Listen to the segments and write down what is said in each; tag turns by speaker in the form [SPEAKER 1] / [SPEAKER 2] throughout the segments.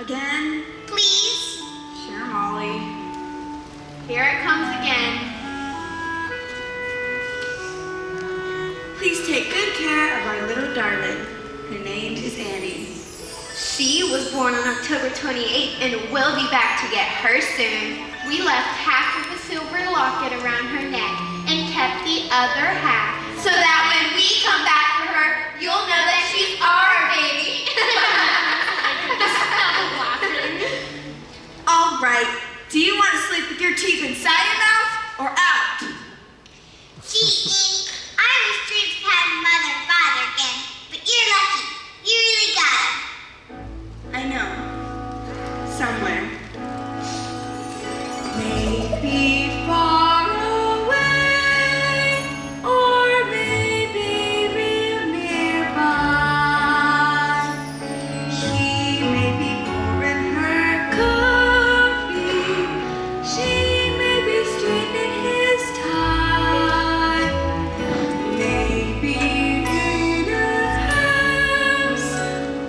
[SPEAKER 1] Again?
[SPEAKER 2] Please?
[SPEAKER 1] Sure, Molly.
[SPEAKER 3] Here it comes again.
[SPEAKER 1] Please take good care of our little darling. Her name is Annie.
[SPEAKER 3] She was born on October 28th and will be back to get her soon. We left half of a silver locket around her neck and kept the other half so that when we come back for her, you'll know that she's our baby.
[SPEAKER 1] All right. Do you want to sleep with your teeth inside your mouth or out?
[SPEAKER 2] Gee, Annie, I was dreams of having mother and father again, but you're lucky. You really got him.
[SPEAKER 1] I know. Somewhere. Maybe far away, or maybe real nearby. He may be pouring her coffee. She may be straightening his tie. Maybe in a house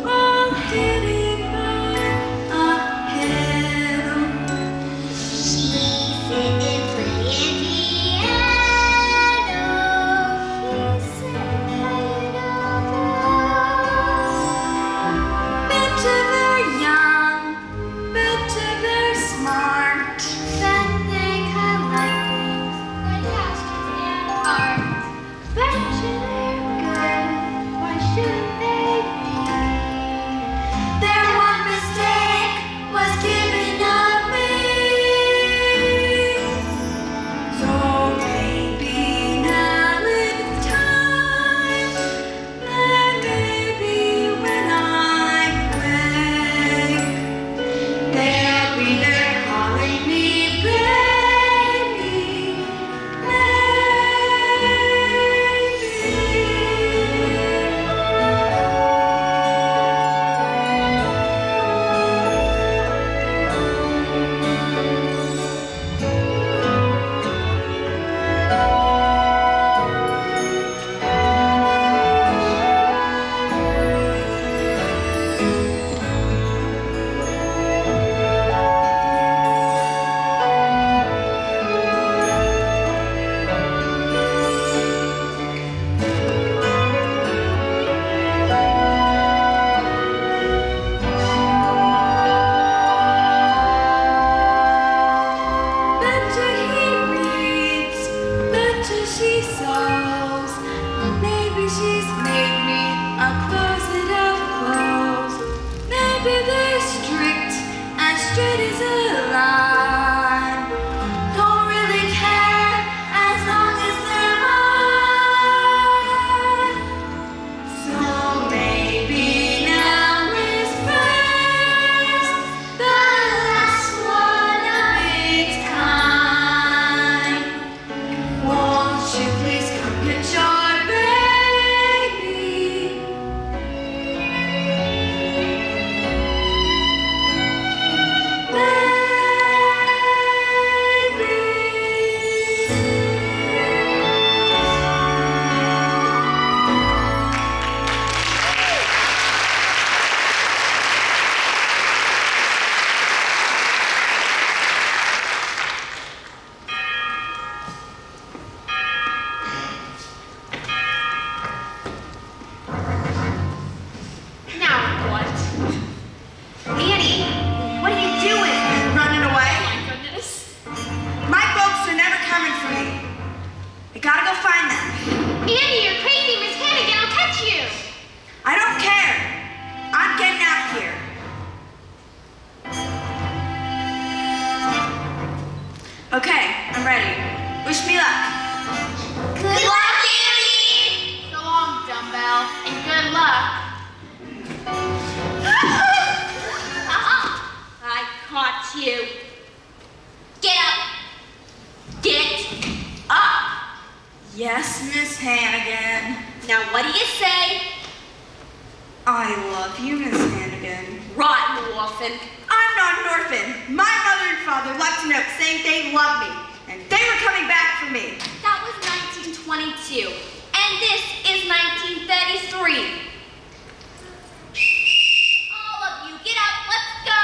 [SPEAKER 1] all hidden by a hill.
[SPEAKER 2] She's sitting playing piano. He's sitting playing
[SPEAKER 1] Better they're young, better they're smart.
[SPEAKER 3] Then they collect things like pastures and art. Betcha they're good, why shouldn't they be?
[SPEAKER 1] Their one mistake was giving up me. So maybe now it's time, and maybe when I'm awake, they'll be there calling me baby, better he reads, better she sews. Maybe she's made me a closet of clothes. Maybe they're strict as straight as a line. Don't really care as long as they're mine. So maybe now is first, the last one of its kind. Won't you please come get your baby?
[SPEAKER 3] Now what? Annie, what are you doing?
[SPEAKER 1] Running away?
[SPEAKER 3] Oh my goodness.
[SPEAKER 1] My folks are never coming for me. I gotta go find them.
[SPEAKER 3] Annie, you're crazy. Miss Hannigan will catch you.
[SPEAKER 1] I don't care. I'm getting out of here. Okay, I'm ready. Wish me luck.
[SPEAKER 2] Good luck, Annie!
[SPEAKER 3] So long, dumbbell, and good luck. I caught you. Get up. Get up.
[SPEAKER 1] Yes, Miss Hannigan.
[SPEAKER 3] Now, what do you say?
[SPEAKER 1] I love you, Miss Hannigan.
[SPEAKER 3] Rotten orphan.
[SPEAKER 1] I'm not an orphan. My mother and father left a note saying they loved me, and they were coming back for me.
[SPEAKER 3] That was 1922, and this is 1933. All of you, get up, let's go.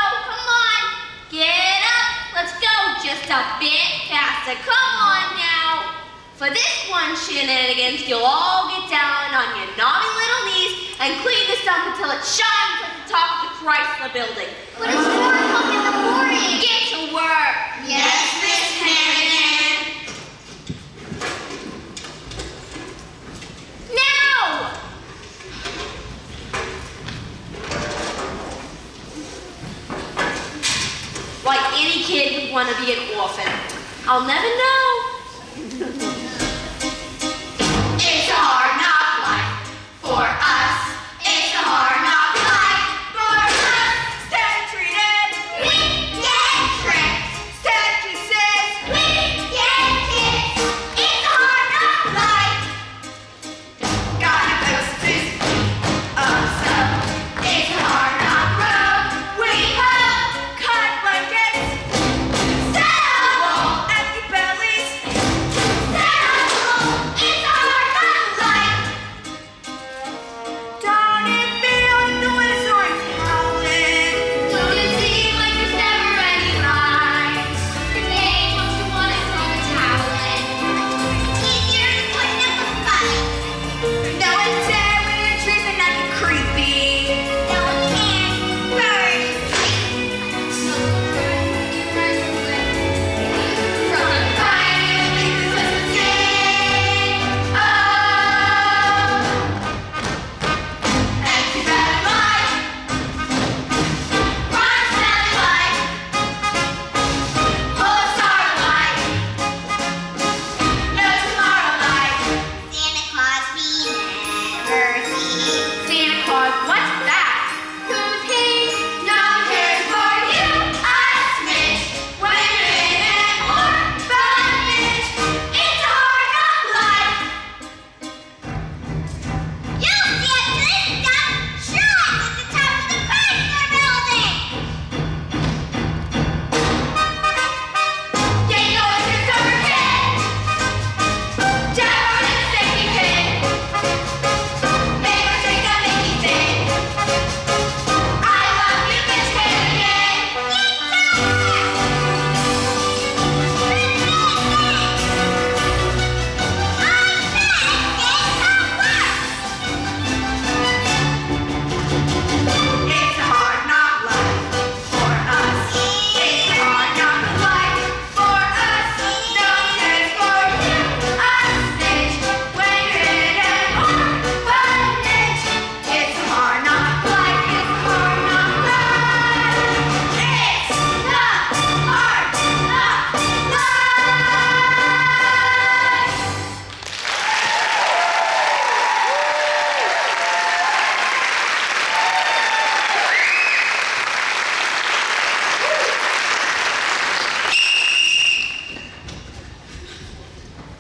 [SPEAKER 3] So come on now. For this one shenanigans, you'll all get down on your naughty little knees and clean this up until it shines at the top of the Chrysler building.
[SPEAKER 2] But it's 4 o'clock in the morning.
[SPEAKER 3] Get to work.
[SPEAKER 2] Yes, Miss Hannigan.
[SPEAKER 3] Now! Like any kid would want to be an orphan. I'll never know. It's a hard knock life for us. It's a hard knock life for us. Stand treated.
[SPEAKER 2] We get tricked.
[SPEAKER 3] Stand kisses.
[SPEAKER 2] We get kicked. It's a hard knock life.
[SPEAKER 3] Gotta go to up. It's a hard knock road. We have cut blankets. Set up wall, empty bellies.
[SPEAKER 2] Set up home. It's a hard knock life.
[SPEAKER 3] Don't it feel like the wind's always howling?
[SPEAKER 2] Don't it seem like there's never any rise? Hey, don't you want to throw the towel in? Easier to put up a fight.
[SPEAKER 3] No one's there when you're treating like a creepy.
[SPEAKER 2] No one can burn. From the fire, this was the day. Oh, empty bad life. Run, sound life. Full of sorrow life. No tomorrow life. Santa Claus we never see.
[SPEAKER 3] Santa Claus, what's that?
[SPEAKER 2] Who's he? No one cares for you, a smidge. When you're in an orphanage, it's a hard knock life. You see it, this stuff shines at the top of the Chrysler building. You know it's your summer kid. Down on a safety pin. Make or take a Mickey thing. I love you, Miss Hannigan.
[SPEAKER 3] It's a hard knock life for us. It's a hard knock life for us. No one cares for you, a snitch. When you're in an orphanage, it's a hard knock life. It's a hard knock life. It's the hard knock life.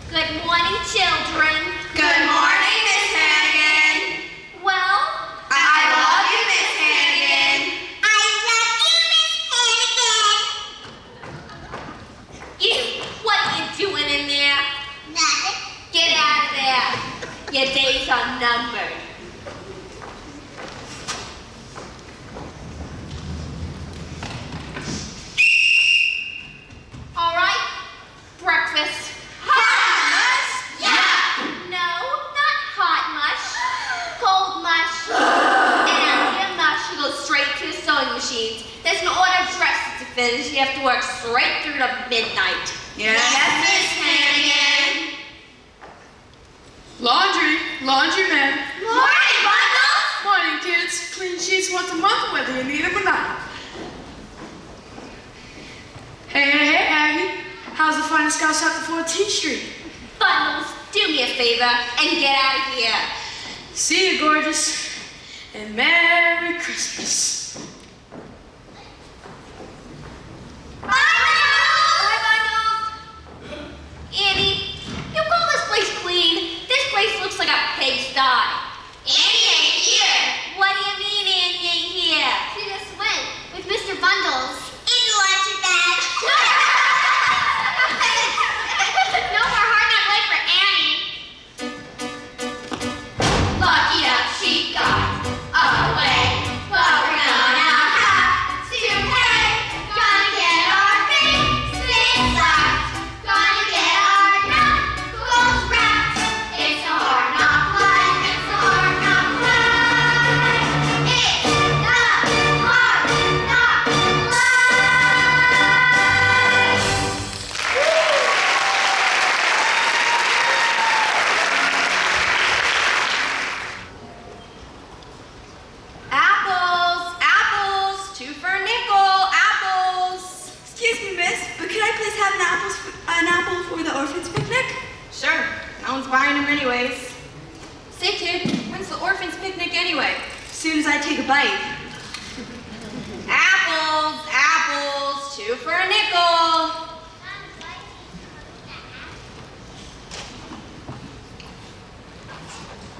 [SPEAKER 3] Good morning, children.
[SPEAKER 1] Good morning, Miss Hannigan.
[SPEAKER 3] Well,
[SPEAKER 1] I love you, Miss Hannigan.
[SPEAKER 2] I love you, Miss Hannigan.
[SPEAKER 3] you, what you doing in there?
[SPEAKER 2] Nothing.
[SPEAKER 3] Get out of there. Your days are numbered. All right, breakfast. No, not hot mush. Cold mush. And your mush goes straight to the sewing machines. There's an order of dresses to finish. You have to work straight through to midnight.
[SPEAKER 1] Yes, Miss Hannigan.
[SPEAKER 4] Laundryman.
[SPEAKER 2] Morning, Bundles.
[SPEAKER 4] Morning, kids. Clean sheets once a month, whether you need them or not. Hey, Aggie. How's the finest house out to 14th Street?
[SPEAKER 3] Bundles, do me a favor and get out of here.
[SPEAKER 4] See you, gorgeous. And Merry Christmas.
[SPEAKER 3] Bye, Bundles. Annie, you call this place clean? This place looks like a pigsty.
[SPEAKER 2] Annie ain't here.
[SPEAKER 3] What do you mean Annie ain't here?
[SPEAKER 2] She just went with Mr. Bundles. In the lunch bag. No more hard knock life for Annie.
[SPEAKER 3] Lucky up she got away, but we're gonna
[SPEAKER 1] soon as I take a bite.
[SPEAKER 2] Apples, apples, 2 for a nickel.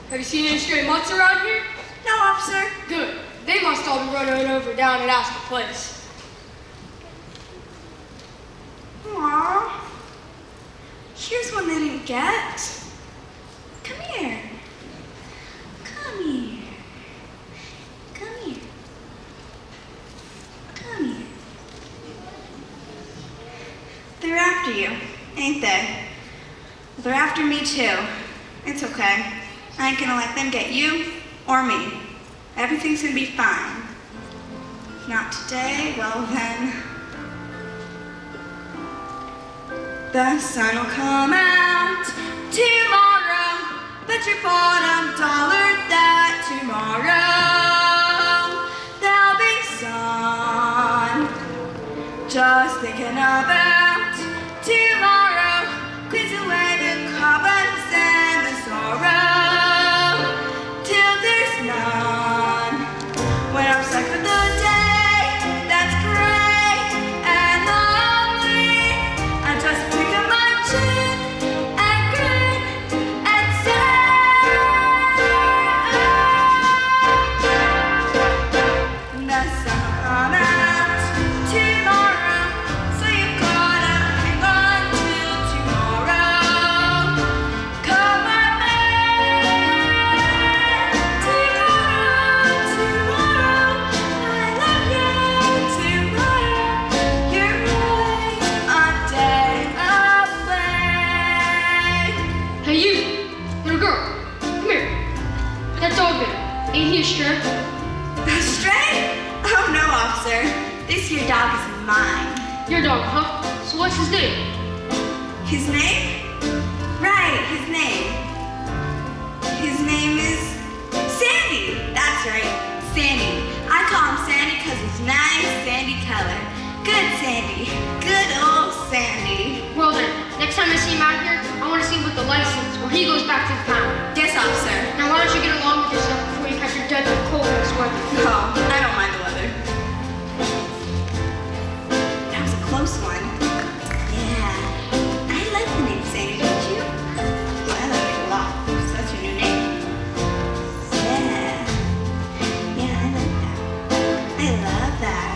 [SPEAKER 4] Have you seen any stray mutts around here?
[SPEAKER 1] No, officer.
[SPEAKER 4] Good. They must all be running over down at Astor Place.
[SPEAKER 1] Aww. Here's one they didn't get. Come here. Come here. Come here. Come here. They're after you, ain't they? Well, they're after me too. It's okay. I ain't gonna let them get you or me. Everything's gonna be fine. If not today, well then. The sun will come out tomorrow. Bet your bottom dollar that tomorrow there'll be sun. Just thinking about tomorrow cleans away the cobwebs and the sorrow till there's none. When I'm stuck with the day that's gray and lonely, I just pick up my chin and grin and say, the sun will come out tomorrow, so you gotta hang on till tomorrow. Come on, tomorrow, I love you tomorrow. You're always a day away.
[SPEAKER 4] Hey, you, little girl, come here. That dog there, ain't he a stray?
[SPEAKER 1] A stray? Oh no, officer. This here dog is mine.
[SPEAKER 4] Your dog, huh? So what's his name?
[SPEAKER 1] His name? Right, his name. His name is Sandy. That's right, Sandy. I call him Sandy because he's nice, sandy color. Good Sandy. Good old Sandy.
[SPEAKER 4] Well then, next time I see him out here, I want to see him with the license where he goes back to the pound.
[SPEAKER 1] Yes, officer.
[SPEAKER 4] Now why don't you get along with yourself before you catch your death of cold in this weather?
[SPEAKER 1] Oh, I don't mind the weather. That was a close one. Yeah. I like the name Sandy, don't you? Oh, I like it a lot. Such a new name. Yeah. Yeah, I like that. I love that.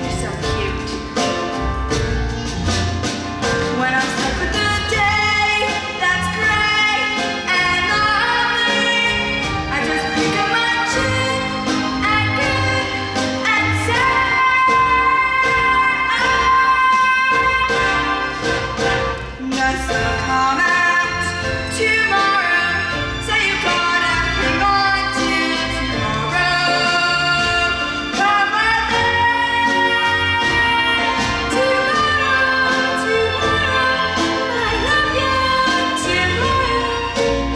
[SPEAKER 1] You're so cute. When I'm stuck with the day that's gray and lonely, I just pick up my chin and grin and say, the sun will come out tomorrow, so you gotta hang on till tomorrow. Come on, tomorrow, I love you tomorrow.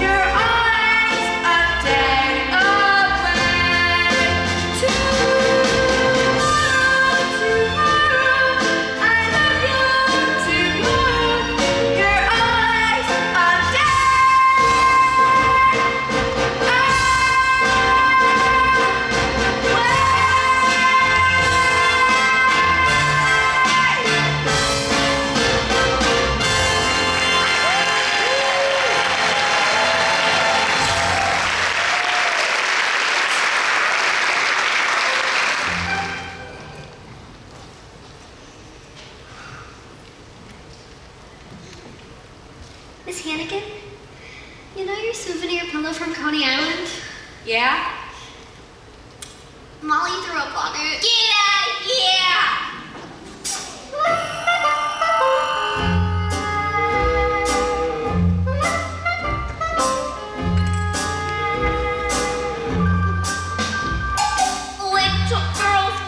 [SPEAKER 1] You're always a day away. Tomorrow, I love you tomorrow. You're always a day
[SPEAKER 3] Miss Hannigan, you know your souvenir pillow from Coney Island?
[SPEAKER 2] Yeah?
[SPEAKER 3] Molly threw up on it.
[SPEAKER 2] Get out of here!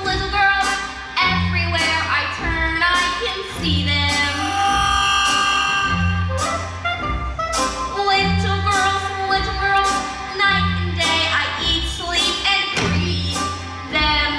[SPEAKER 2] Little girls, everywhere I turn, I can see them. Little girls, night and day, I eat, sleep, and breathe them.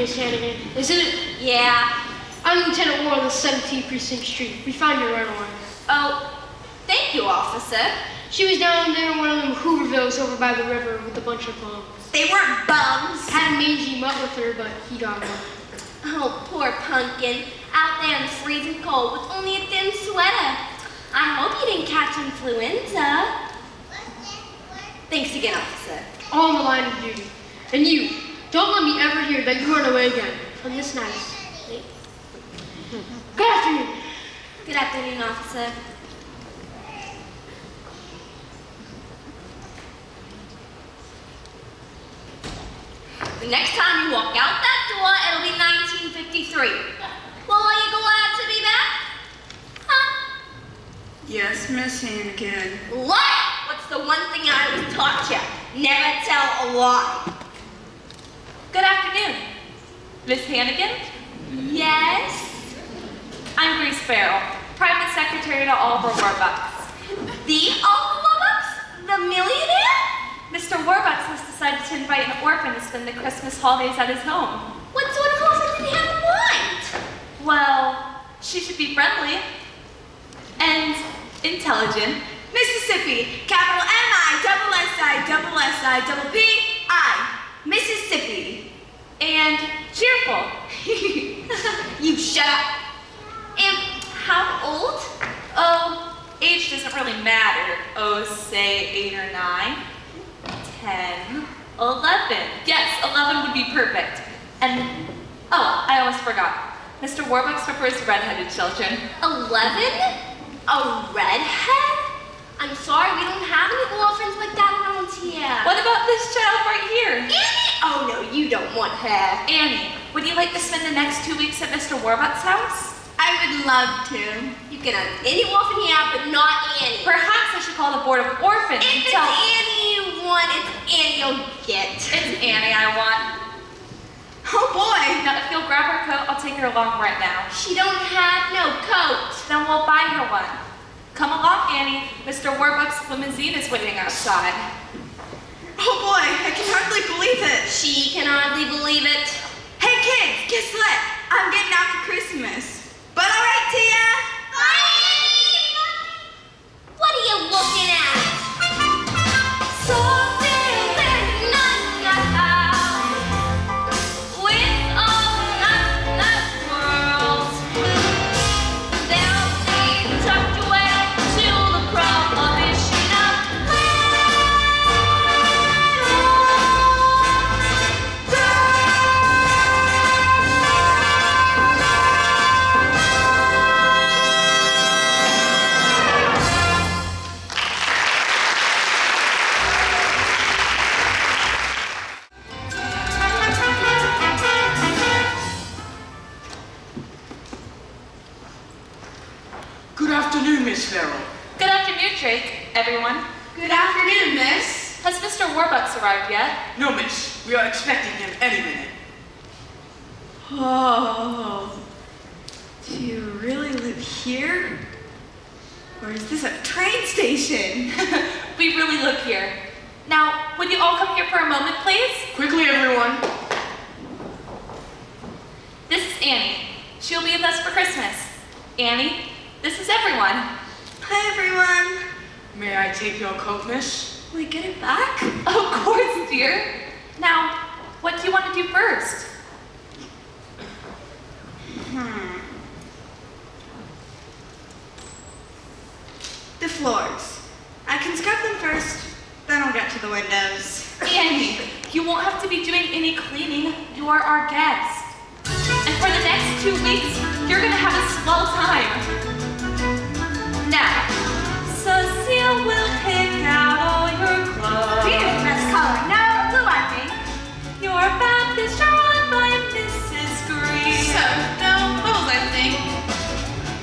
[SPEAKER 4] Miss Hannigan, isn't it?
[SPEAKER 2] Yeah.
[SPEAKER 4] I'm Lieutenant Ward on the 17th Precinct Street. We found your runaway.
[SPEAKER 2] Oh, thank you, officer.
[SPEAKER 4] She was down there in one of them Hoovervilles over by the river with a bunch of bums.
[SPEAKER 2] They weren't bums.
[SPEAKER 4] Had a mangy mutt with her, but he got one.
[SPEAKER 2] Oh, poor pumpkin. Out there in the freezing cold with only a thin sweater. I hope you didn't catch influenza. Thanks again, officer.
[SPEAKER 4] All in the line of duty. And you, don't let me ever hear that you run away again from this nice. Good afternoon.
[SPEAKER 2] Good afternoon, officer. The next time you walk out that door, it'll be 1953. Well, are you glad to be back? Huh?
[SPEAKER 1] Yes, Miss Hannigan.
[SPEAKER 2] Lie! What's the one thing I always taught you? Never tell a lie.
[SPEAKER 5] Good afternoon. Miss Hannigan?
[SPEAKER 2] Yes?
[SPEAKER 5] I'm Grace Farrell, private secretary to Oliver Warbucks.
[SPEAKER 2] The Uncle Warbucks? The millionaire?
[SPEAKER 5] Mr. Warbucks has decided to invite an orphan to spend the Christmas holidays at his home.
[SPEAKER 2] What sort of orphan did he have in mind?
[SPEAKER 5] Well, she should be friendly and intelligent.
[SPEAKER 1] Mississippi, capital M-I-double-S-I-double-S-I-double-P-I. Mississippi.
[SPEAKER 5] And cheerful.
[SPEAKER 2] You shut up. And how old?
[SPEAKER 5] Oh, age doesn't really matter. Oh, say 8 or 9, 10, 11. Yes, 11 would be perfect. And, oh, I almost forgot. Mr. Warbucks prefers redheaded children.
[SPEAKER 2] 11? A redhead? I'm sorry, we don't have any orphans like that around here.
[SPEAKER 5] What about this child right here?
[SPEAKER 2] Annie? Oh no, you don't want her.
[SPEAKER 5] Annie, would you like to spend the next 2 weeks at Mr. Warbucks' house?
[SPEAKER 1] I would love to.
[SPEAKER 2] You can have any orphan here, but not Annie.
[SPEAKER 5] Perhaps I should call the Board of Orphans
[SPEAKER 2] If
[SPEAKER 5] and
[SPEAKER 2] it's
[SPEAKER 5] tell...
[SPEAKER 2] Annie you want, it's Annie you'll get.
[SPEAKER 5] It's Annie I want.
[SPEAKER 1] Oh boy.
[SPEAKER 5] Now, if you'll grab her coat, I'll take her along right now.
[SPEAKER 2] She don't have no coat.
[SPEAKER 5] Then we'll buy her one. Come along, Annie. Mr. Warbucks' limousine is waiting outside.
[SPEAKER 1] Oh boy, I can hardly believe it.
[SPEAKER 2] She can hardly believe it.
[SPEAKER 1] Hey kids, guess what? I'm getting out for Christmas. But all right, Tia.
[SPEAKER 2] Bye! What are you looking at? Something not with all the world. They'll be tucked away till the prohibition of
[SPEAKER 6] Good afternoon, Miss Farrell.
[SPEAKER 5] Good afternoon, Drake, everyone.
[SPEAKER 1] Good afternoon, miss.
[SPEAKER 5] Has Mr. Warbucks arrived yet?
[SPEAKER 6] No, miss. We are expecting him any minute.
[SPEAKER 1] Oh. Do you really live here? Or is this a train station?
[SPEAKER 5] We really live here. Now, would you all come here for a moment, please?
[SPEAKER 6] Quickly, everyone.
[SPEAKER 5] This is Annie. She'll be with us for Christmas. Annie, this is everyone.
[SPEAKER 1] Hi, everyone.
[SPEAKER 6] May I take your coat, miss?
[SPEAKER 1] Will we get it back?
[SPEAKER 5] Of course, dear. Now, what do you want to do first?
[SPEAKER 1] The floors. I can scrub them first, then I'll get to the windows.
[SPEAKER 5] Annie, you won't have to be doing any cleaning. You are our guest. And for the next 2 weeks, you're gonna have a swell time. Now, Cecile will pick out all your clothes.
[SPEAKER 1] Green is the best color. No, blue, I think.
[SPEAKER 5] Your bath is drawn by Mrs. Green.
[SPEAKER 1] No, both, I think.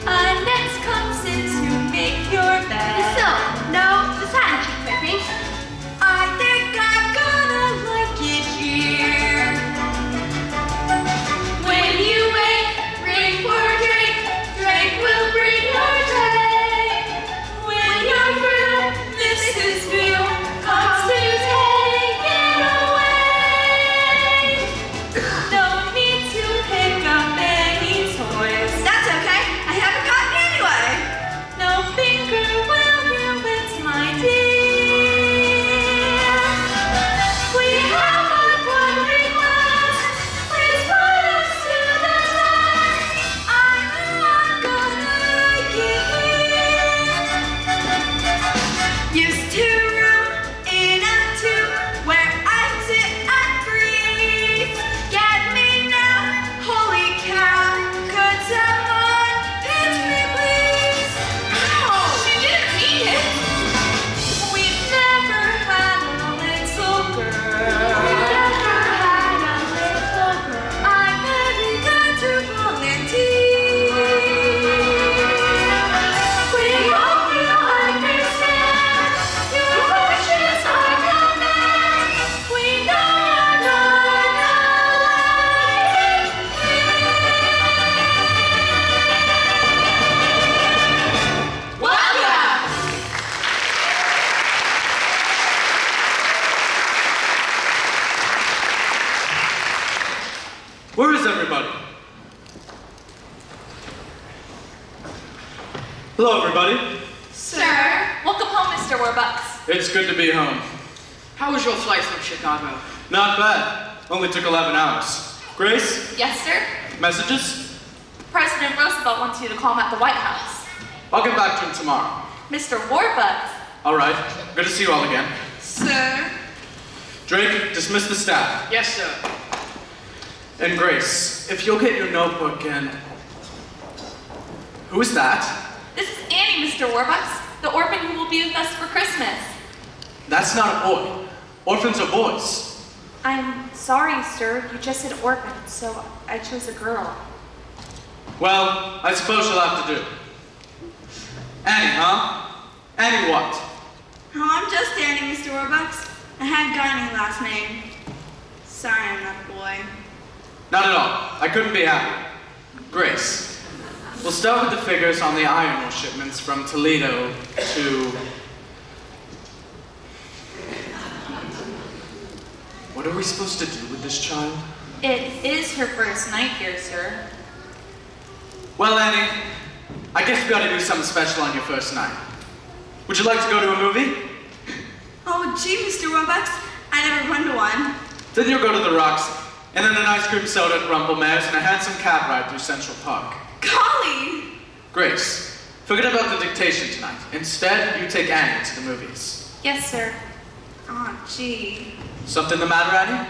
[SPEAKER 5] Annette comes in to make your bed.
[SPEAKER 3] So, no, the satin sheets, I think.
[SPEAKER 1] I think I'm gonna like it here.
[SPEAKER 2] When you wake, ring for Drake. Drake will bring
[SPEAKER 5] Mr. Warbucks.
[SPEAKER 7] It's good to be home.
[SPEAKER 6] How was your flight from Chicago?
[SPEAKER 7] Not bad. Only took 11 hours. Grace,
[SPEAKER 5] Yes, sir?
[SPEAKER 7] messages?
[SPEAKER 5] President Roosevelt wants you to call him at the White House.
[SPEAKER 7] I'll get back to him tomorrow.
[SPEAKER 5] Mr. Warbucks?
[SPEAKER 7] All right. Good to see you all again.
[SPEAKER 1] Sir?
[SPEAKER 7] Drake, dismiss the staff.
[SPEAKER 6] Yes, sir.
[SPEAKER 7] And Grace, if you'll get your notebook and... Who is that?
[SPEAKER 5] This is Annie, Mr. Warbucks, the orphan who will be with us for Christmas.
[SPEAKER 7] That's not a boy. Orphans are boys.
[SPEAKER 5] I'm sorry, sir. You just said orphan, so I chose a girl.
[SPEAKER 7] Well, I suppose you'll have to do. Annie, huh? Annie what?
[SPEAKER 1] Oh, I'm just Annie, Mr. Warbucks. I had got any last name. Sorry, I'm not a boy.
[SPEAKER 7] Not at all. I couldn't be happier. Grace, we'll start with the figures on the iron ore shipments from Toledo to... What are we supposed to do with this child?
[SPEAKER 5] It is her first night here, sir.
[SPEAKER 7] Well, Annie, I guess we gotta do something special on your first night. Would you like to go to a movie?
[SPEAKER 1] Oh, gee, Mr. Warbucks. I never run to one.
[SPEAKER 7] Then you'll go to the Roxy, and then an ice cream soda at Rumple Mares and a handsome cab ride through Central Park.
[SPEAKER 1] Golly!
[SPEAKER 7] Grace, forget about the dictation tonight. Instead, you take Annie to the movies.
[SPEAKER 5] Yes, sir.
[SPEAKER 1] Oh, gee.
[SPEAKER 7] Something the matter, Annie?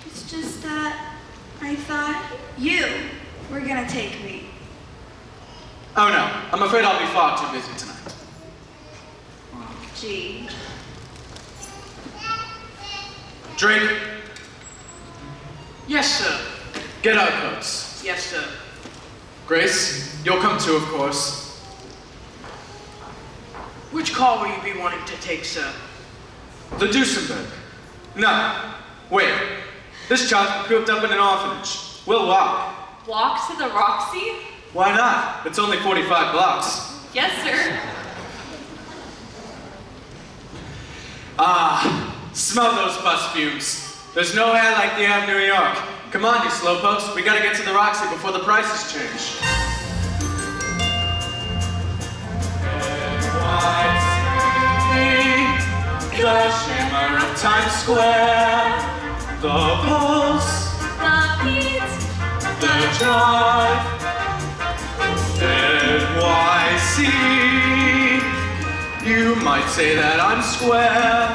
[SPEAKER 1] It's just that I thought you were gonna take me.
[SPEAKER 7] Oh no, I'm afraid I'll be far too busy tonight.
[SPEAKER 1] Oh, gee.
[SPEAKER 7] Drake,
[SPEAKER 6] Yes, sir.
[SPEAKER 7] get our coats.
[SPEAKER 6] Yes, sir.
[SPEAKER 7] Grace, you'll come too, of course.
[SPEAKER 6] Which car will you be wanting to take, sir?
[SPEAKER 7] The Duesenberg. No, wait. This child cooped up in an orphanage. We'll walk.
[SPEAKER 5] Walk to the Roxy?
[SPEAKER 7] Why not? It's only 45 blocks.
[SPEAKER 5] Yes, sir.
[SPEAKER 7] Ah, smell those bus fumes. There's no air like the air of New York. Come on, you slowpokes. We gotta get to the Roxy before the prices change. The shimmer of Times Square, the pulse,
[SPEAKER 5] The beat.
[SPEAKER 7] the drive, NYC. You might say that I'm square,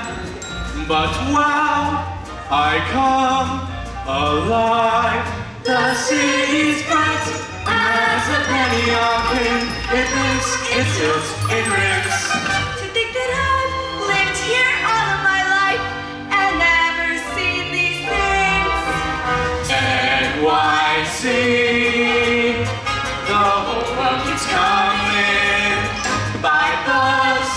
[SPEAKER 7] but wow, I come alive. The city's bright as a penny arcane. It blinks, it tilts, it rips.
[SPEAKER 1] To think that I've lived here all of my life and never seen these things.
[SPEAKER 7] NYC, the whole world keeps coming. By bus,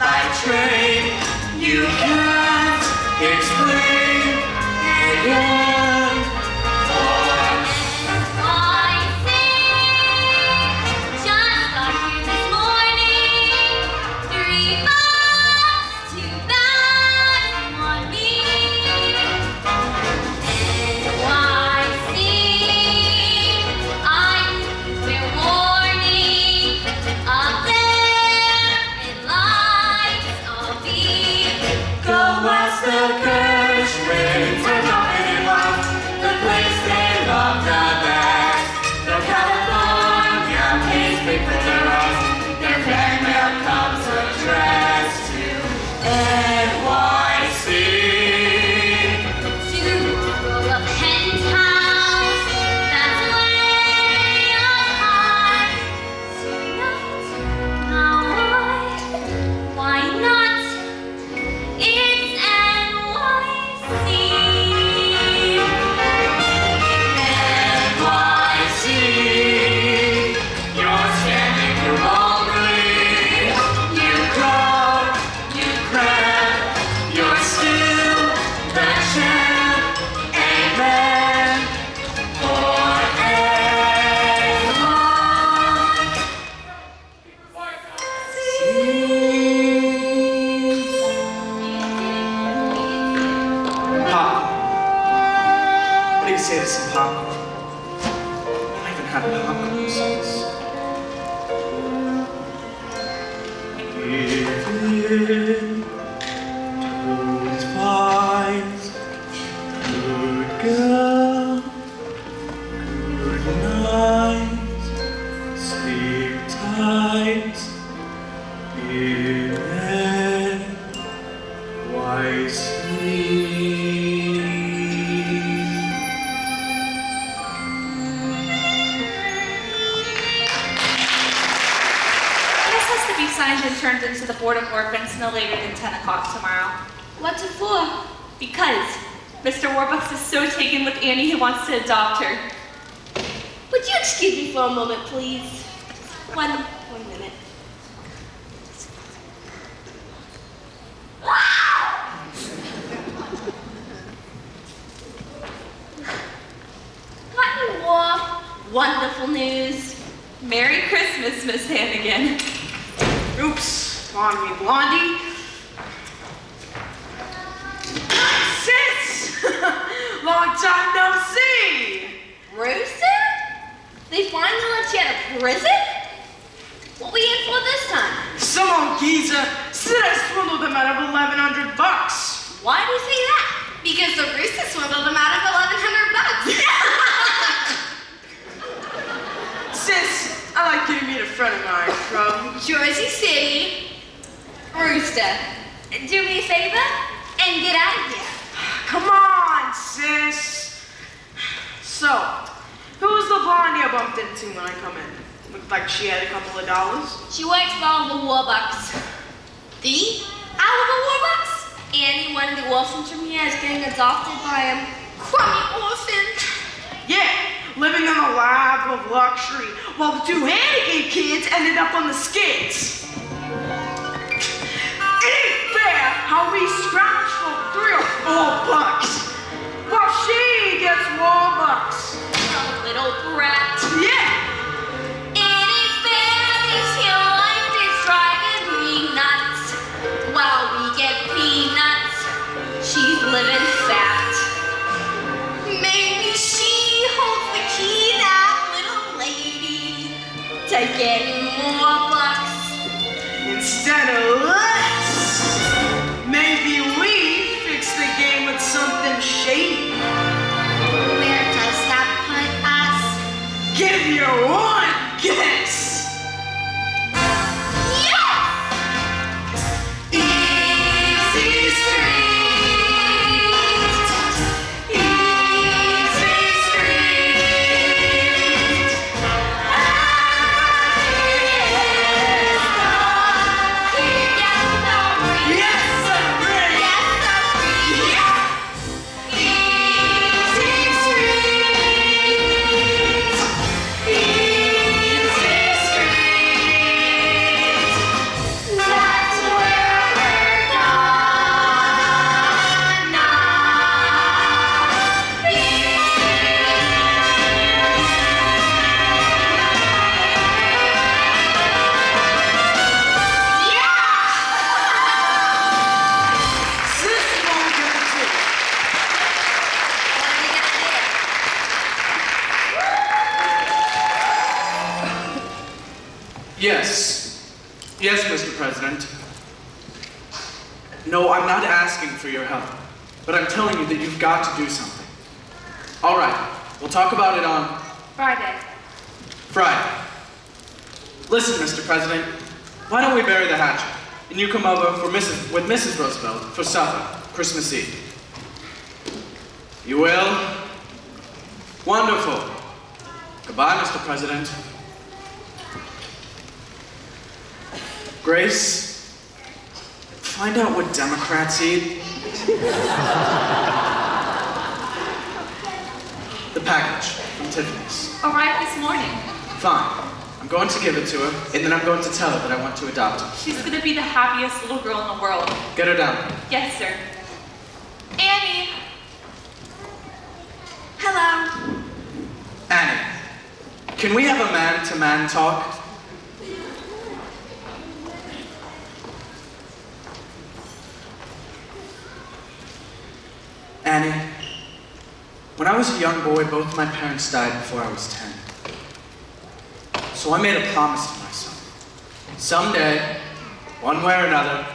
[SPEAKER 7] by train, you can't explain again.
[SPEAKER 2] I sing, just got here this morning. 3 months, too bad on me. NYC, I fair warning. Up there, red lights, I'll be.
[SPEAKER 7] Go west, the Gershwins are dropping in light. The place they love the best. The California pays big for their eyes. Their fan mail comes addressed to NYC.
[SPEAKER 2] To roll up penthouse, that's way up high. Tonight, now why not? It's NYC.
[SPEAKER 7] NYC, you're standing room only. You crawl, you cram, you're still the champ. Amen. Pop, what do you say to some popcorn? I haven't had popcorn since. If
[SPEAKER 5] Board of Orphans no later than 10 o'clock tomorrow.
[SPEAKER 1] What's it for?
[SPEAKER 5] Because Mr. Warbucks is so taken with Annie he wants to adopt her.
[SPEAKER 1] Would you excuse me for a moment, please? One minute. Got any more wonderful news?
[SPEAKER 5] Merry Christmas, Miss Hannigan.
[SPEAKER 6] Oops, on me, Blondie. Sis! Long time no see!
[SPEAKER 1] Rooster? They finally let you out of prison? What we in for this time?
[SPEAKER 6] Some old geezer said I swindled him out of $1,100.
[SPEAKER 1] Why do you say that? Because the rooster swindled him out of $1,100.
[SPEAKER 6] Sis, I like you to meet a friend of mine from
[SPEAKER 1] Jersey City. Rooster, do me a favor and get out of here.
[SPEAKER 6] Come on, sis. So, who was the blondie I bumped into when I come in? Looked like she had a couple of dollars.
[SPEAKER 1] She works for Oliver Warbucks. The Oliver Warbucks? Annie, one of the orphans from here, is getting adopted by a crummy orphan.
[SPEAKER 6] Yeah, living in a lab of luxury, while the two Hannigan kids ended up on the skids. It ain't fair how we scratch for $3 or $4, while she gets Warbucks.
[SPEAKER 1] A little brat.
[SPEAKER 6] Yeah.
[SPEAKER 1] It ain't fair, this here life is driving me nuts. While we get peanuts, she's living fat. Maybe she holds the key, that little lady, to getting more bucks.
[SPEAKER 6] Instead of let's, maybe we fix the game with something shady.
[SPEAKER 1] Where does that put us?
[SPEAKER 6] Give you one guess.
[SPEAKER 1] Yes! Easy Street. Easy Street.
[SPEAKER 6] Yes, sir. Sis won't give it to you.
[SPEAKER 7] Yes. Yes, Mr. President. No, I'm not asking for your help, but I'm telling you that you've got to do something. All right, we'll talk about it on
[SPEAKER 5] Friday.
[SPEAKER 7] Friday. Listen, Mr. President, why don't we bury the hatchet, and you come over with Mrs. Roosevelt for supper, Christmas Eve. You will? Wonderful. Goodbye, Mr. President. Grace, find out what Democrats eat. The package from Tiffany's.
[SPEAKER 5] Arrived this morning.
[SPEAKER 7] Fine. I'm going to give it to her, and then I'm going to tell her that I want to adopt her.
[SPEAKER 5] She's gonna be the happiest little girl in the world.
[SPEAKER 7] Get her down.
[SPEAKER 5] Yes, sir. Annie!
[SPEAKER 1] Hello.
[SPEAKER 7] Annie, can we have a man-to-man talk? Annie, when I was a young boy, both my parents died before I was 10. So I made a promise to myself. Someday, one way or another,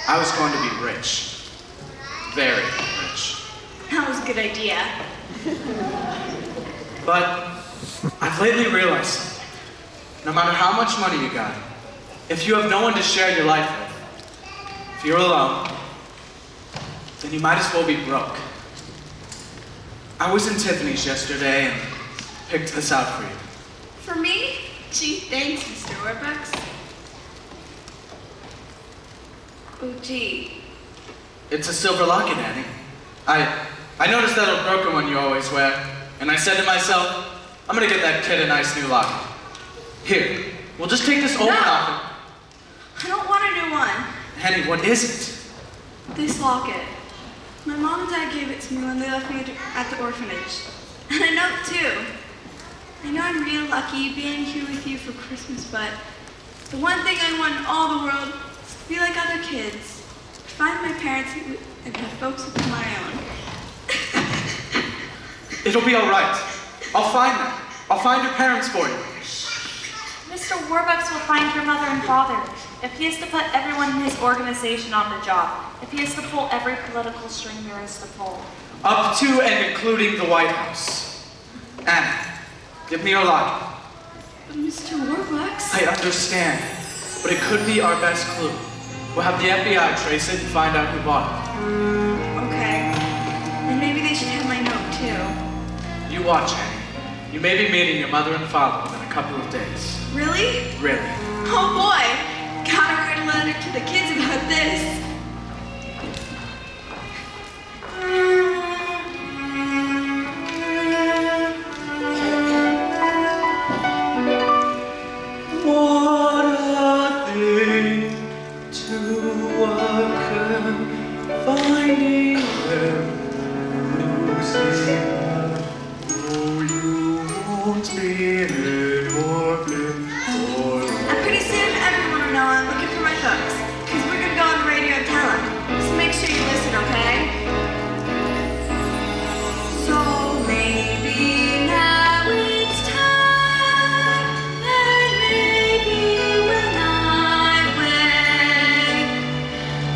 [SPEAKER 7] I was going to be rich. Very rich.
[SPEAKER 1] That was a good idea.
[SPEAKER 7] But I've lately realized something. No matter how much money you got, if you have no one to share your life with, if you're alone, then you might as well be broke. I was in Tiffany's yesterday and picked this out for you.
[SPEAKER 1] For me? Gee, thanks, Mr. Warbucks. Oh, gee.
[SPEAKER 7] It's a silver locket, Annie. I noticed that old broken one you always wear, and I said to myself, I'm gonna get that kid a nice new locket. Here, we'll just take this old one off
[SPEAKER 1] I don't want a new one.
[SPEAKER 7] and... Annie, what is it?
[SPEAKER 1] This locket. My mom and dad gave it to me when they left me at the orphanage. And a note, too. I know I'm real lucky being here with you for Christmas, but the one thing I want in all the world is to be like other kids. Find my parents and have folks of my own.
[SPEAKER 7] It'll be all right. I'll find them. I'll find your parents for you.
[SPEAKER 5] Mr. Warbucks will find your mother and father. If he has to put everyone in his organization on the job, if he has to pull every political string there is to pull.
[SPEAKER 7] Up to and including the White House. Annie, give me your locket.
[SPEAKER 1] But Mr. Warbucks?
[SPEAKER 7] I understand, but it could be our best clue. We'll have the FBI trace it and find out who bought it.
[SPEAKER 1] Okay. And maybe they should have my note, too.
[SPEAKER 7] You watch, Annie. You may be meeting your mother and father within a couple of days.
[SPEAKER 1] Really?
[SPEAKER 7] Really.
[SPEAKER 1] Oh boy! Gotta write a letter to the kids about this.
[SPEAKER 7] What a thing to awaken, finding them, losing them. Oh, you won't be an orphan for
[SPEAKER 1] And pretty soon, everyone will know I'm looking for my folks. Because we're gonna go on the radio and tell them. So make sure you listen, okay? So maybe now it's time. And maybe when I wake,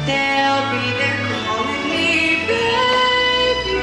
[SPEAKER 1] they'll be there calling me baby.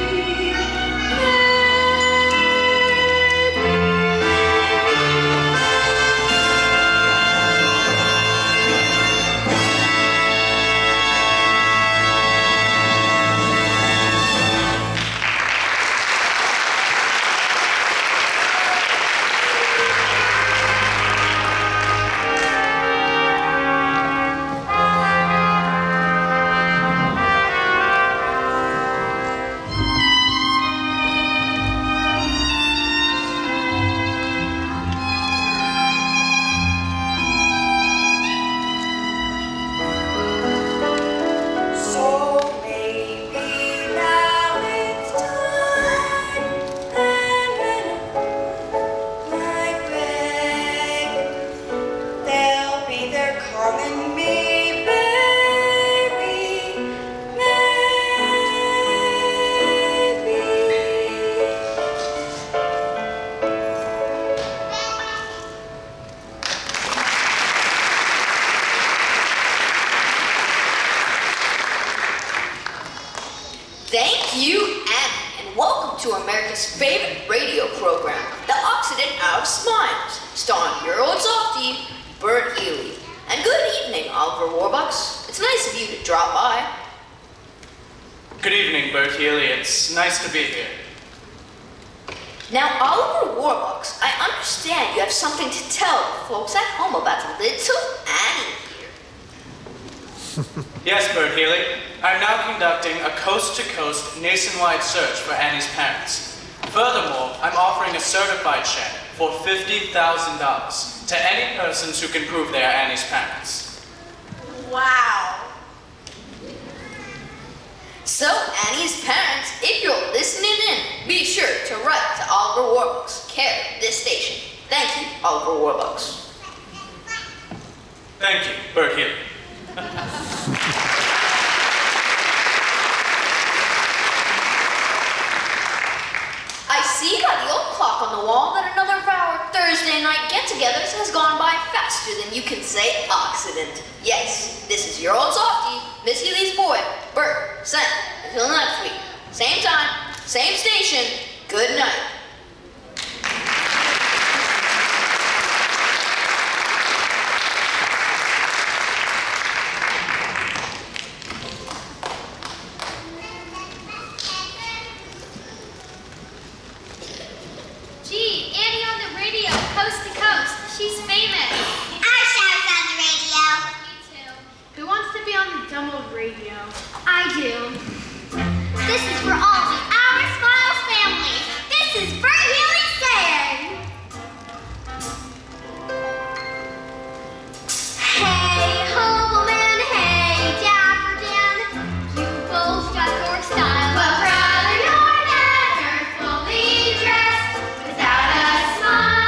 [SPEAKER 1] So maybe now it's time, and when I wake, they'll be there calling me baby,
[SPEAKER 2] Thank you, Annie, and welcome to America's favorite radio program, The Oxidant Out of Smiles, starring your old softie, Bert Healy. And good evening, Oliver Warbucks. It's nice of you to drop by.
[SPEAKER 7] Good evening, Bert Healy. It's nice to be here.
[SPEAKER 2] Now, Oliver Warbucks, I understand you have something to tell the folks at home about little Annie here.
[SPEAKER 7] Yes, Bert Healy. I'm now conducting a coast-to-coast nationwide search for Annie's parents. Furthermore, I'm offering a certified check for $50,000 to any persons who can prove they are Annie's parents.
[SPEAKER 1] Wow.
[SPEAKER 2] So, Annie's parents, if you're listening in, be sure to write to Oliver Warbucks, care of this station. Thank you, Oliver Warbucks.
[SPEAKER 7] Thank you, Bert Healy.
[SPEAKER 2] I see by the old clock on the wall that another of our Thursday night get-togethers has gone by faster than you can say accident. Yes, this is your old softie, Miss Healy's boy, Bert, sent. Until next week. Same time, same station. Good night.
[SPEAKER 3] Gee, Annie on the radio, coast to coast. She's famous.
[SPEAKER 8] Our show's on the radio.
[SPEAKER 3] Me too. Who wants to be on the Dumbo
[SPEAKER 6] radio.
[SPEAKER 2] I do. This is for all the Our Smiles family. This is Bert Healy saying, hey, Hoboman, hey, Dapper Dan, you both got your style. But brother, you're never fully dressed without a smile.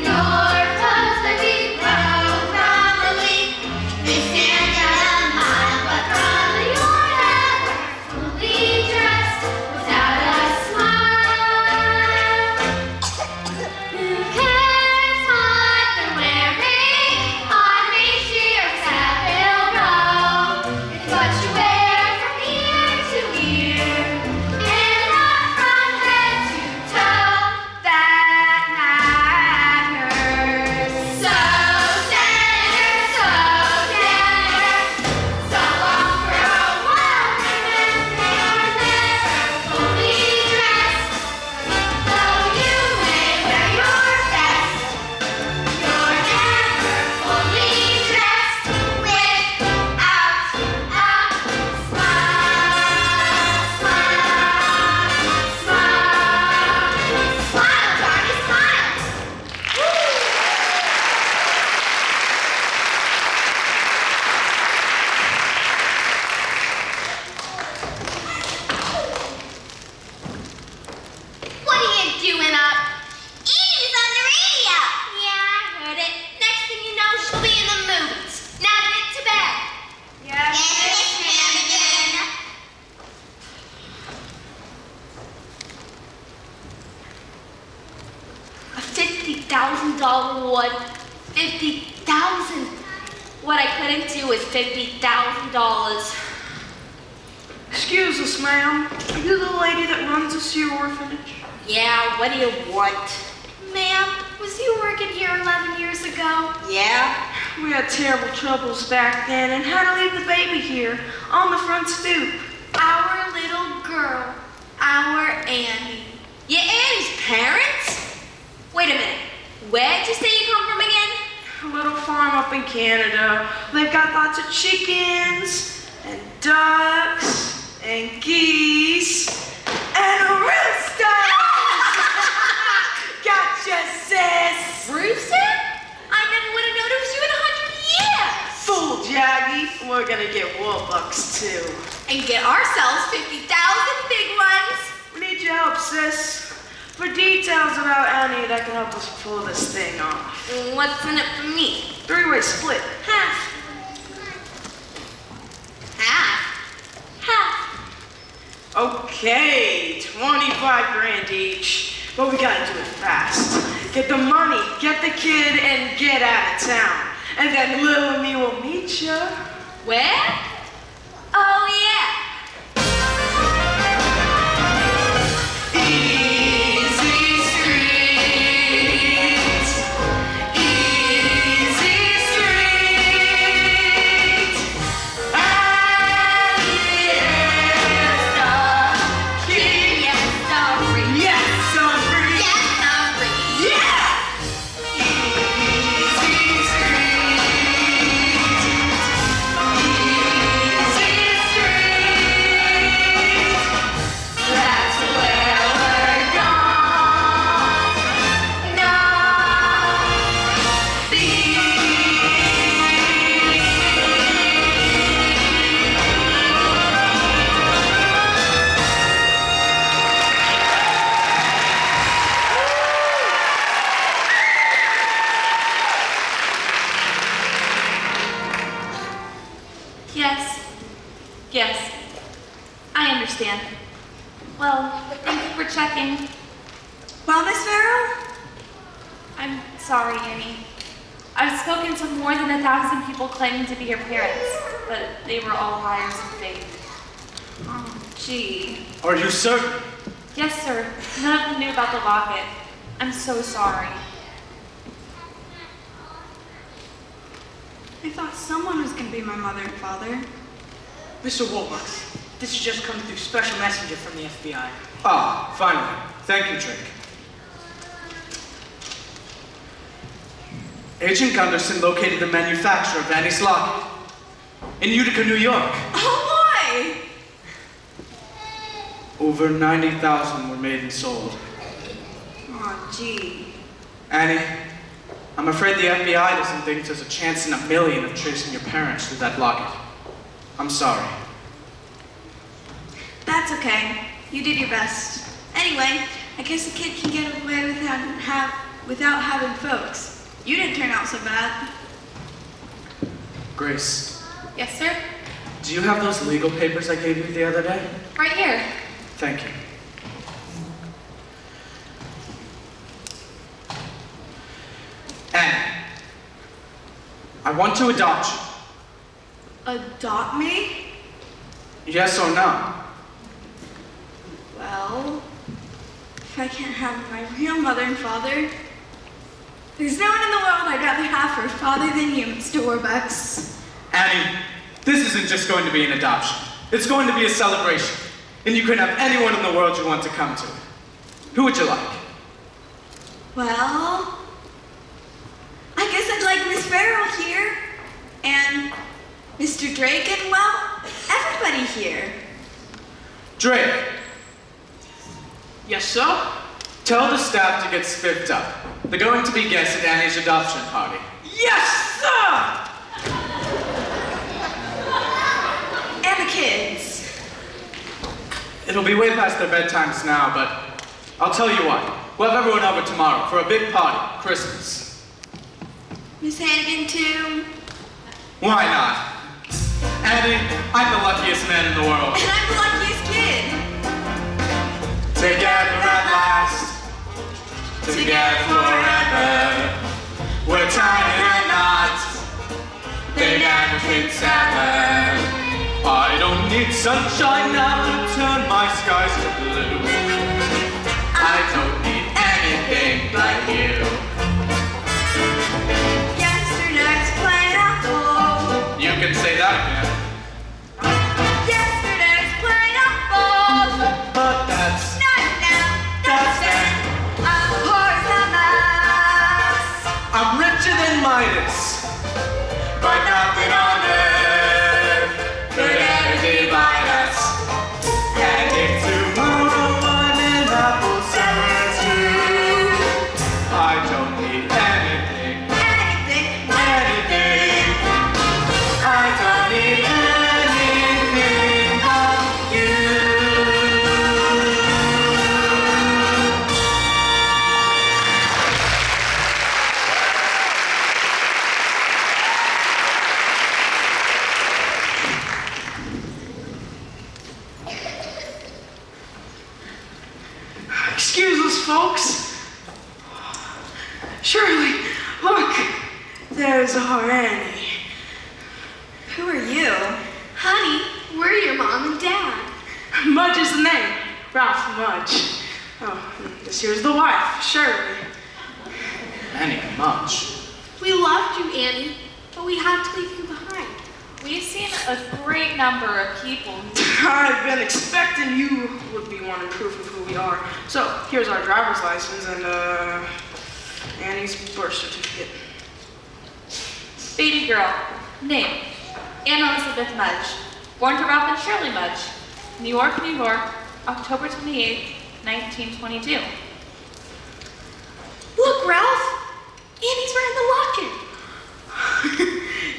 [SPEAKER 2] Your clothes may be broke from the leak. They stand out a mile, but brother, you're never fully dressed without a smile. Who cares what they're wearing? On Main Street or Savile Row. It's what you wear from ear to ear, and not from head to toe that matters. So Senator, so Senator, so long for a while, remember you're never fully dressed. Though you may wear your best, you're never fully dressed without a smile. Smile, smile, smile, Johnny, smile. What are you doing up? Edie's on the radio. Yeah, I heard it. Next thing you know, she'll be in the movies. Now get to bed.
[SPEAKER 6] Yes,
[SPEAKER 5] A $50,000 one. 50,000. What I couldn't do is $50,000.
[SPEAKER 6] Excuse us, ma'am. Are you the lady that runs this here orphanage?
[SPEAKER 5] Yeah, what do you want?
[SPEAKER 3] Ma'am, was you working here 11 years ago?
[SPEAKER 5] Yeah?
[SPEAKER 6] We had terrible troubles back then and had to leave the baby here on the front stoop.
[SPEAKER 3] Our little girl, our Annie.
[SPEAKER 5] Yeah, Annie's parents? Wait a minute. Where'd you say you come from again?
[SPEAKER 6] A little farm up in Canada. They've got lots of chickens and ducks and geese and roosters. Gotcha, sis.
[SPEAKER 5] Rooster? I never would have noticed you in 100 years.
[SPEAKER 6] Fool, Jaggy. We're gonna get woolbucks too.
[SPEAKER 3] And get ourselves 50,000 big ones.
[SPEAKER 6] We need your help, sis. For details about Annie that can help us pull this thing off.
[SPEAKER 5] What's in it for me?
[SPEAKER 6] Three-way split.
[SPEAKER 5] Half. Half? Half.
[SPEAKER 6] Okay, 25 grand each. But we gotta do it fast. Get the money, get the kid, and get out of town. And then Lil and me will meet ya.
[SPEAKER 5] Where? Oh, yeah.
[SPEAKER 6] Easy street. Easy street. And here's the key.
[SPEAKER 5] Yes, sorry.
[SPEAKER 6] Yes, I'm free.
[SPEAKER 5] Yes, sorry.
[SPEAKER 6] Yeah! Easy street. Easy street. That's where we're going. No.
[SPEAKER 5] Yes. Yes. I understand. Well, thank you for checking.
[SPEAKER 1] Well, Miss Farrell?
[SPEAKER 5] I'm sorry, Annie. I've spoken to more than 1,000 people claiming to be your parents, but they were all liars and fake. Oh, gee.
[SPEAKER 7] Are you certain?
[SPEAKER 5] Yes, sir. None of them knew about the locket. I'm so sorry.
[SPEAKER 1] I thought someone was going to be my mother and father.
[SPEAKER 8] Mr. Woolbucks, this has just come through special messenger from the FBI.
[SPEAKER 7] Ah, finally. Thank you, Drake. Agent Gunderson located the manufacturer of Annie's locket in Utica, New York.
[SPEAKER 1] Oh boy!
[SPEAKER 7] Over 90,000 were made and sold.
[SPEAKER 1] Oh gee.
[SPEAKER 7] Annie, I'm afraid the FBI doesn't think there's a chance in a million of tracing your parents through that locket. I'm sorry.
[SPEAKER 1] That's okay. You did your best. Anyway, I guess a kid can get away without having folks. You didn't turn out so bad.
[SPEAKER 7] Grace,
[SPEAKER 5] Yes, sir?
[SPEAKER 7] do you have those legal papers I gave you the other day?
[SPEAKER 5] Right here.
[SPEAKER 7] Thank you. Annie, I want to adopt you.
[SPEAKER 1] Adopt me?
[SPEAKER 7] Yes or no?
[SPEAKER 1] Well, if I can't have my real mother and father, there's no one in the world I'd rather have for a father than you, Mr. Warbucks.
[SPEAKER 7] Annie, this isn't just going to be an adoption. It's going to be a celebration. And you can have anyone in the world you want to come to. Who would you like?
[SPEAKER 1] Well, I guess I'd like Miss Farrell here, and Mr. Drake, and well, everybody here.
[SPEAKER 7] Drake,
[SPEAKER 8] Yes, sir?
[SPEAKER 7] tell the staff to get spiffed up. They're going to be guests at Annie's adoption party.
[SPEAKER 8] Yes, sir!
[SPEAKER 1] And the kids.
[SPEAKER 7] It'll be way past their bedtimes now, but I'll tell you what. We'll have everyone over tomorrow for a big party, Christmas.
[SPEAKER 1] Miss Hannigan, too.
[SPEAKER 7] Why not? Annie, I'm the luckiest man in the world.
[SPEAKER 1] And I'm the luckiest kid.
[SPEAKER 7] Together at last, together forever. We're tying a knot, they never can sever. I don't need sunshine now to turn my skies to blue. I don't need anything but you.
[SPEAKER 1] Yesterday's playing
[SPEAKER 7] You can say that again,
[SPEAKER 1] Yesterday's playing
[SPEAKER 7] but that's
[SPEAKER 1] Not now,
[SPEAKER 7] that's then.
[SPEAKER 1] I'm poor as a mouse.
[SPEAKER 7] I'm richer than Midas, but nothing on earth could ever divide us. And if tomorrow I'm an apple server too, I don't need anything, anything. I don't need anything but you.
[SPEAKER 6] Excuse us, folks. Shirley, look. There's our Annie.
[SPEAKER 1] Who are you?
[SPEAKER 3] Honey, we're your mom and dad.
[SPEAKER 6] Mudge is the name. Ralph Mudge. Oh, and this here's the wife, Shirley.
[SPEAKER 7] Annie Mudge.
[SPEAKER 3] We loved you, Annie, but we had to leave you behind.
[SPEAKER 5] We've seen a great number of people who
[SPEAKER 6] I've been expecting you would be wanting proof of who we are. So, here's our driver's license and, Annie's birth certificate.
[SPEAKER 5] baby girl. Name, Anna Elizabeth Mudge. Born to Ralph and Shirley Mudge. New York, New York, October 28th, 1922.
[SPEAKER 3] Look, Ralph! Annie's wearing the locket.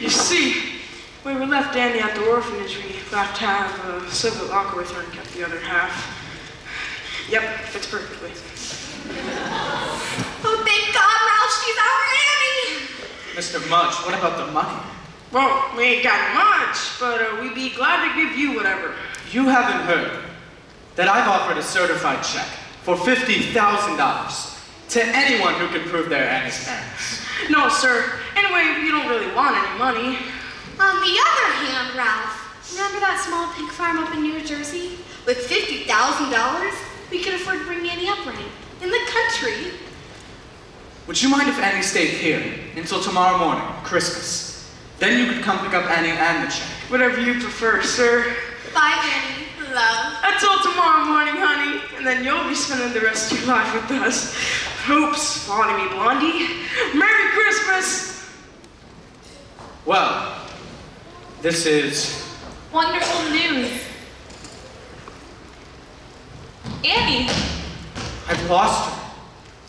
[SPEAKER 6] You see, when we left Annie at the orphanage, we got to have a civil locker with her and kept the other half. Yep, fits perfectly.
[SPEAKER 3] Oh, thank God, Ralph, she's our Annie!
[SPEAKER 7] Mr. Mudge, what about the money?
[SPEAKER 6] Well, we ain't got much, but we'd be glad to give you whatever.
[SPEAKER 7] You haven't heard that I've offered a certified check for $50,000 to anyone who can prove they're Annie's parents.
[SPEAKER 6] No, sir. Anyway, you don't really want any money.
[SPEAKER 3] On the other hand, Ralph, remember that small pig farm up in New Jersey? With $50,000, we could afford to bring Annie up right in the country.
[SPEAKER 7] Would you mind if Annie stayed here until tomorrow morning, Christmas? Then you could come pick up Annie and the check.
[SPEAKER 6] Whatever you prefer, sir.
[SPEAKER 3] Bye, Annie. Love.
[SPEAKER 6] Until tomorrow morning, honey. And then you'll be spending the rest of your life with us. Oops, Blondie me Blondie. Merry Christmas!
[SPEAKER 7] Well, this is...
[SPEAKER 5] Wonderful news. Annie!
[SPEAKER 7] I've lost her.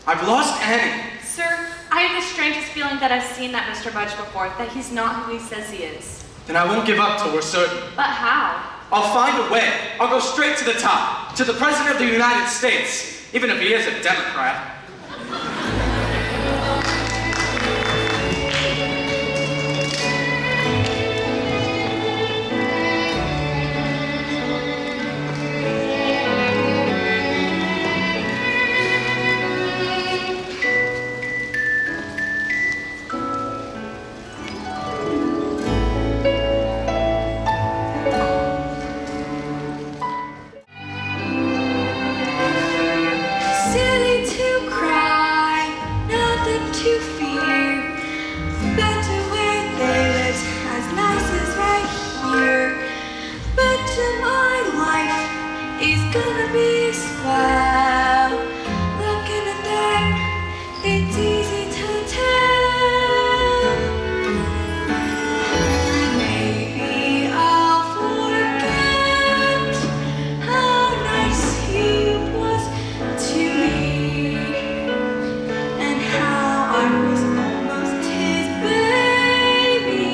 [SPEAKER 7] I've lost Annie.
[SPEAKER 5] Sir, I have the strangest feeling that I've seen that Mr. Mudge before, that he's not who he says he is.
[SPEAKER 7] Then I won't give up till we're certain.
[SPEAKER 5] But how?
[SPEAKER 7] I'll find a way. I'll go straight to the top, to the President of the United States, even if he is a Democrat.
[SPEAKER 1] Silly to cry, nothing to fear. Better where they live, as nice as right here. Better my life is gonna be swell. Looking at them, it's easy to tell. Maybe I'll forget how nice he was to me, and how I was almost his baby.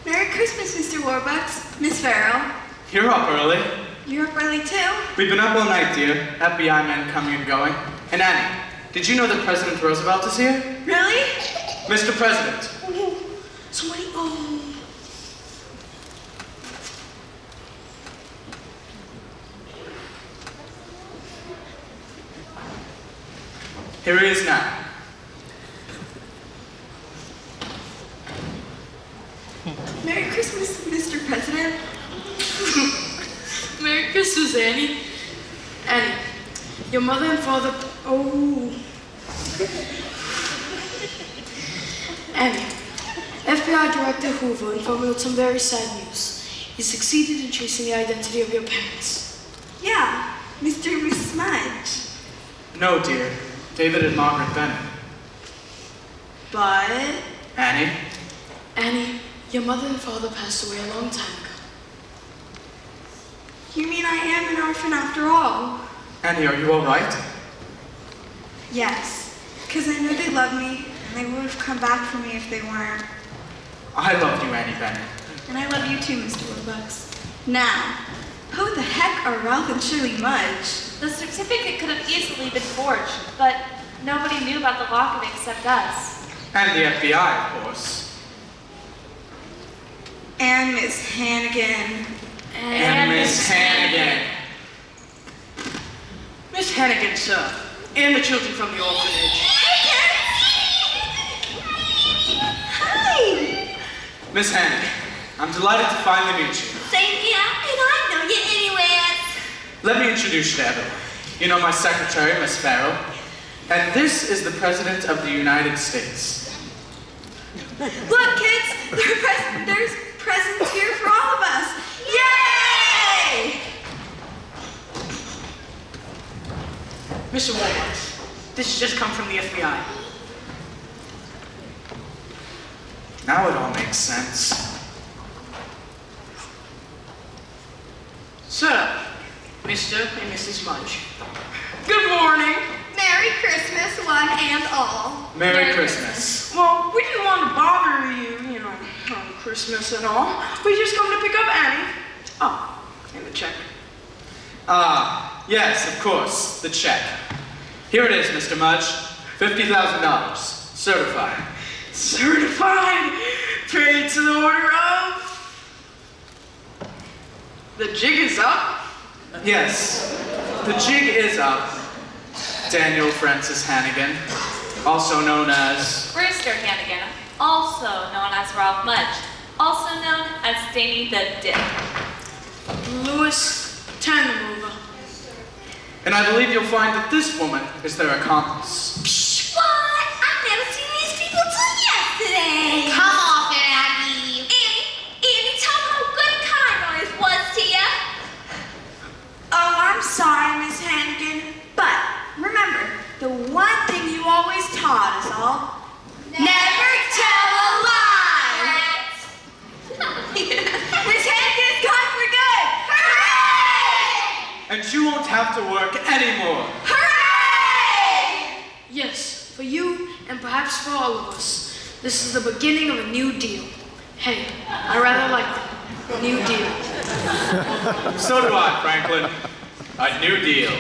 [SPEAKER 1] Merry Christmas, Mr. Warbucks. Miss Farrell.
[SPEAKER 7] You're up early.
[SPEAKER 1] You're up early too?
[SPEAKER 7] We've been up all night, dear. FBI men coming and going. And Annie, did you know that President Roosevelt is here?
[SPEAKER 1] Really?
[SPEAKER 7] Mr. President.
[SPEAKER 1] Somebody,
[SPEAKER 7] Here he is now.
[SPEAKER 1] Merry Christmas, Mr. President.
[SPEAKER 6] Merry Christmas, Annie. Annie, your mother and father... Oh. Annie, FBI Director Hoover informed me with some very sad news. He succeeded in tracing the identity of your parents.
[SPEAKER 1] Yeah, Mr. and Miss Smudge.
[SPEAKER 7] No, dear. David and Margaret Bennett.
[SPEAKER 1] But
[SPEAKER 7] Annie?
[SPEAKER 6] Annie, your mother and father passed away a long time ago.
[SPEAKER 1] you mean I am an orphan after all?
[SPEAKER 7] Annie, are you all right?
[SPEAKER 1] Yes, because I know they love me, and they would have come back for me if they weren't.
[SPEAKER 7] I love you, Annie Bennett.
[SPEAKER 1] And I love you too, Mr. Woodbucks. Now, who the heck are Ralph and Shirley Mudge?
[SPEAKER 5] The certificate could have easily been forged, but nobody knew about the locket except us.
[SPEAKER 7] And the FBI, of course.
[SPEAKER 1] And Miss Hannigan.
[SPEAKER 7] And Miss Hannigan.
[SPEAKER 8] Miss Hannigan, sir, and the children from the orphanage.
[SPEAKER 1] Hi!
[SPEAKER 7] Miss Hannigan, I'm delighted to finally meet you.
[SPEAKER 2] Same here, and I know you anywhere.
[SPEAKER 7] Let me introduce you to everyone. You know my secretary, Miss Farrell. And this is the President of the United States.
[SPEAKER 1] Look, kids, there's presents here for all of us. Yay!
[SPEAKER 8] Mr. Walmarts, this has just come from the FBI.
[SPEAKER 7] Now it all makes sense.
[SPEAKER 8] Sir, Mr. and Mrs. Mudge. Good morning.
[SPEAKER 3] Merry Christmas, one and all.
[SPEAKER 7] Merry Christmas.
[SPEAKER 8] Well, we didn't want to bother you, on Christmas and all. We just come to pick up Annie. Oh, and the check.
[SPEAKER 7] Ah, yes, of course, the check. Here it is, Mr. Mudge. $50,000. Certified.
[SPEAKER 8] Certified, paid to the order of... The jig is up.
[SPEAKER 7] Yes, the jig is up. Daniel Francis Hannigan. also known as...
[SPEAKER 5] Brewster Hannigan, also known as Ralph Mudge, also known as Danny the Dip.
[SPEAKER 6] Lewis, turn them over.
[SPEAKER 7] And I believe you'll find that this woman is their accomplice.
[SPEAKER 2] What? I've never seen these people till yesterday.
[SPEAKER 3] Come off it, Abby.
[SPEAKER 2] Annie, tell me how good and kind always was to you.
[SPEAKER 6] Oh, I'm sorry, Miss Hannigan. But remember, the one thing you always taught us all, never tell a lie. Miss Hannigan's gone for good. Hooray!
[SPEAKER 7] And you won't have to work anymore.
[SPEAKER 6] Hooray!
[SPEAKER 4] Yes, for you and perhaps for all of us. This is the beginning of a new deal. Hey, I rather like that. New deal.
[SPEAKER 7] So do I, Franklin. A new deal.